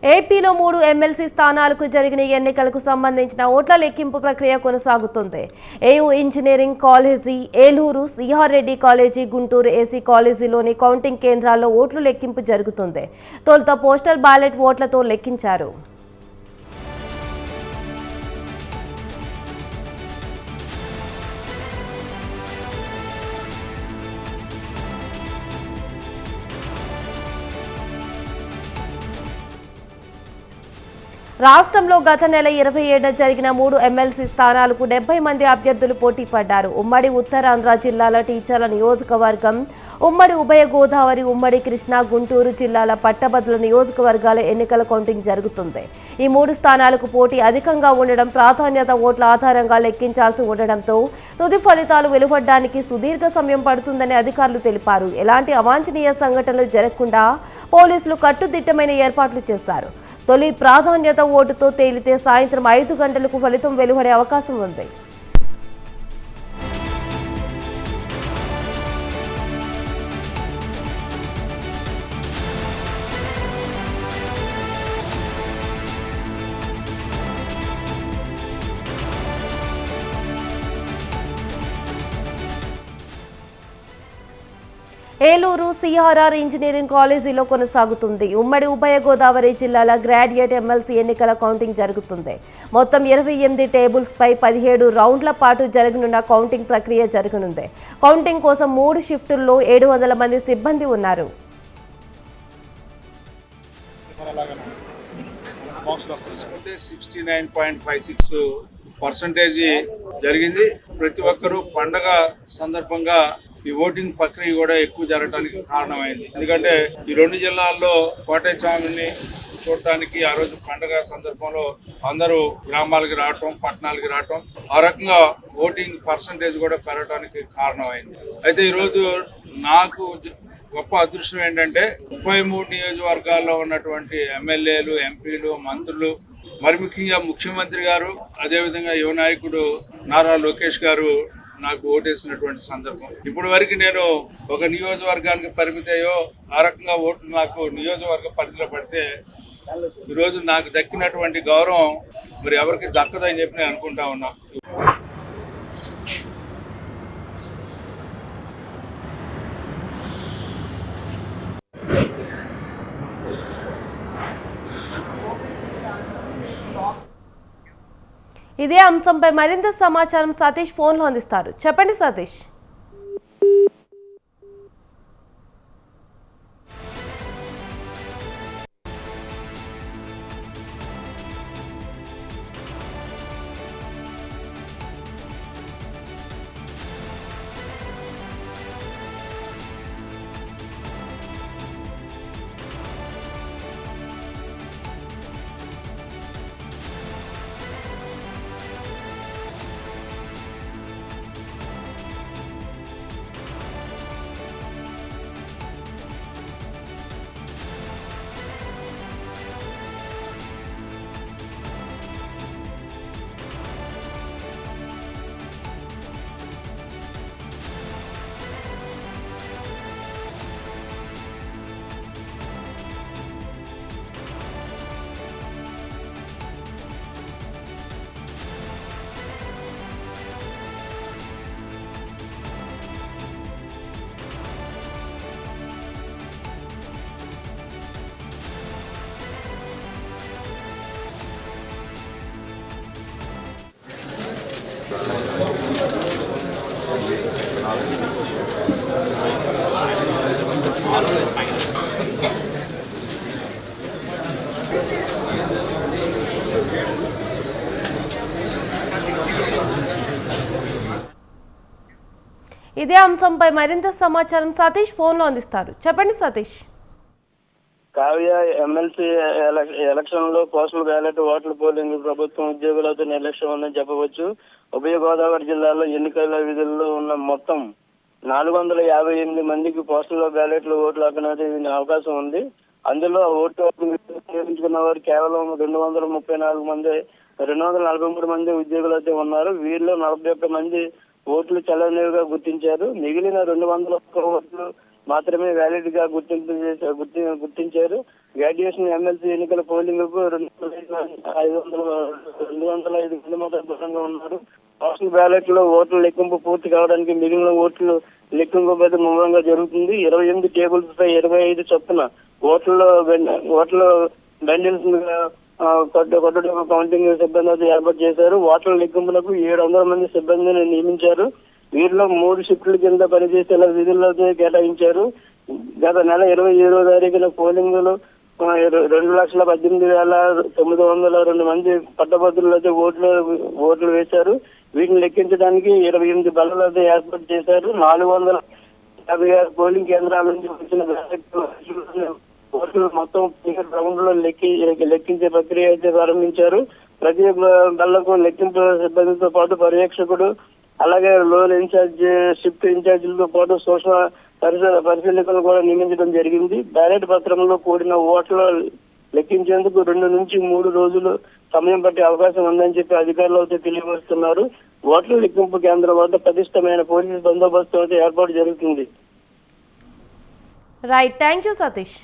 ఏపీలో 3 ఎమ్మెల్సీ స్థానాలకు జరిగిన ఎన్నికలకు సంబంధించిన ఓట్ల లెక్కింపు ప్రక్రియ కొనసాగుతోంది. AU engineering college, Eluru CR Reddy college, Guntur AC కాలేజీలోని కౌంటింగ్ కేంద్రాల్లో ఓట్ల లెక్కింపు జరుగుతుంది. తొలుత పోస్టల్ బ్యాలెట్ ఓట్లతో లెక్కించారు. రాష్ట్రంలో గత నెల 27న జరిగిన 3 ఎమ్మెల్సీ స్థానాలకు 70 మంది అభ్యర్థులు పోటీ పడ్డారు. ఉమ్మడి ఉత్తరాంధ్ర జిల్లాల టీచర్ల నియోజకవర్గం, ఉమ్మడి ఉభయ గోదావరి, ఉమ్మడి కృష్ణా, గుంటూరు జిల్లాల పట్టభద్రుల నియోజకవర్గాల ఎన్నికల కౌంటింగ్ జరుగుతుంది. ఈ 3 స్థానాలకు పోటీ అధికంగా ఉండడం, ప్రాధాన్యత ఓట్ల ఆధారంగా లెక్కించాల్సి ఉండడంతో తుది ఫలితాలు వెలువడడానికి సుదీర్ఘ సమయం పడుతుందని అధికారులు తెలిపారు. ఎలాంటి అవాంఛనీయ సంఘటనలు జరగకుండా పోలీసులు కట్టుదిట్టమైన ఏర్పాట్లు చేశారు. తొలి ప్రాధాన్యత ఓటుతో తేలితే సాయంత్రం 5 గంటలకు ఫలితం వెలువడే అవకాశం ఉంది. ఏలూరు సిఆర్ఆర్ ఇంజనీరింగ్ కాలేజీలో కొనసాగుతుంది. ఉమ్మడి ఉభయ గోదావరి జిల్లాల గ్రాడ్యుయేట్ ఎమ్మెల్సీ ఎన్నికల కౌంటింగ్ జరుగుతుంది. మొత్తం 28 టేబుల్స్ పై 17 రౌండ్ల పాటు జరగనున్న కౌంటింగ్ ప్రక్రియ జరగనుంది. కౌంటింగ్ కోసం 3 షిఫ్టుల్లో 700 మంది సిబ్బంది ఉన్నారు. జరిగింది. ప్రతి ఒక్కరూ పండగ సందర్భంగా ఈ ఓటింగ్ ప్రక్రియ కూడా ఎక్కువ జరగడానికి కారణమైంది. ఎందుకంటే ఈ 2 జిల్లాల్లో కోటయ్య స్వామిని చూడటానికి ఆ రోజు పండగ సందర్భంలో అందరూ గ్రామాలకి రావటం, పట్టణాలకి రావటం, ఆ రకంగా ఓటింగ్ పర్సంటేజ్ కూడా పెరగడానికి కారణమైంది. అయితే ఈరోజు నాకు గొప్ప అదృష్టం ఏంటంటే 33 నియోజకవర్గాల్లో ఉన్నటువంటి ఎమ్మెల్యేలు, ఎంపీలు, మంత్రులు, మరి ముఖ్యంగా ముఖ్యమంత్రి గారు, అదేవిధంగా యువ నాయకుడు నారా లోకేష్ గారు నాకు ఓటేసినటువంటి సందర్భం. ఇప్పటి వరకు నేను ఒక నియోజకవర్గానికి పరిమితయ్యో ఆ రకంగా ఓట్లు నాకు నియోజకవర్గ పరిధిలో పడితే ఈరోజు నాకు దక్కినటువంటి గౌరవం మరి ఎవరికి దక్కదని చెప్పి నేను అనుకుంటా ఉన్నా. ఇదే అంశంపై మరింత సమాచారం సతీష్ ఫోన్లో అందిస్తారు. చెప్పండి సతీష్. ఇదే అంశంపై మరింత సమాచారం సతీష్ ఫోన్లో అందిస్తారు. చెప్పండి సతీష్. కావ్య, ఎమ్మెల్సీ ఎలక్షన్ లో పోస్టల్ బ్యాలెట్ ఓట్ల పోలింగ్ ప్రభుత్వం ఉద్యోగులతో నిర్లక్ష్యం ఉందని చెప్పవచ్చు. ఉభయ గోదావరి జిల్లాలో ఎన్నికల విధుల్లో ఉన్న మొత్తం 458 మందికి పోస్టల్ బ్యాలెట్లు ఓట్లు హక్కునది అవకాశం ఉంది. అందులో ఓటు ఉపయోగించుకున్న వారు కేవలం 234 మంది 243 మంది ఉద్యోగులైతే ఉన్నారు. వీరిలో 41 మంది ఓట్లు చెల్లనివిగా గుర్తించారు. మిగిలిన 201 ఓట్లు మాత్రమే వ్యాలిడ్ గా గుర్తించారు. గ్రాడ్యుయేషన్ ఎమ్మెల్సీ ఎన్నికల పోలింగ్ కు 205 మంది మాత్రం దూరంగా ఉన్నారు. పోస్టల్ బ్యాలెట్ లో ఓట్ల లెక్కింపు పూర్తి కావడానికి మిగిలిన ఓట్లు లెక్కింపు మీద ముమ్మరంగా జరుగుతుంది. 28 టేబుల్స్ పై 25 చొప్పున ఓట్ల బండిల్స్ కొట్టడం కౌంటింగ్ సిబ్బంది ఏర్పాటు చేశారు. ఓట్ల లెక్కింపులకు 700 మంది సిబ్బందిని నియమించారు. వీరిలో 3 షిఫ్ట్ల కింద పనిచేసేలా విధుల్లోనే కేటాయించారు. గత నెల 27వ తారీఖున పోలింగ్ లో 2,18,902 మంది పట్టభద్రులతో ఓట్లు వేశారు. వీటిని లెక్కించడానికి 28 బలలతో ఏర్పాటు చేశారు. 456 పోలింగ్ కేంద్రాల నుంచి వచ్చిన ఓట్లు మొత్తం రౌండ్ లో లెక్కించే ప్రక్రియ అయితే ప్రారంభించారు. ప్రతి బల్లకు లెక్కింపు సిబ్బందితో పాటు పర్యవేక్షకుడు, అలాగే లోన్ ఇన్ఛార్జ్, షిఫ్ట్ ఇన్ఛార్జీలతో పాటు సూక్ష్మ పరిశీలకులు కూడా నియమించడం జరిగింది. బ్యాలెట్ పత్రంలో కూడిన ఓట్లు లెక్కించేందుకు 2 నుంచి 3 రోజులు సమయం పట్టే అవకాశం ఉందని చెప్పి అధికారులు అయితే తెలియజేస్తున్నారు. ఓట్ల లెక్కింపు కేంద్రం వద్ద పటిష్టమైన పోలీసు బందోబస్తు అయితే ఏర్పాటు జరుగుతుంది. Right, thank you Satish.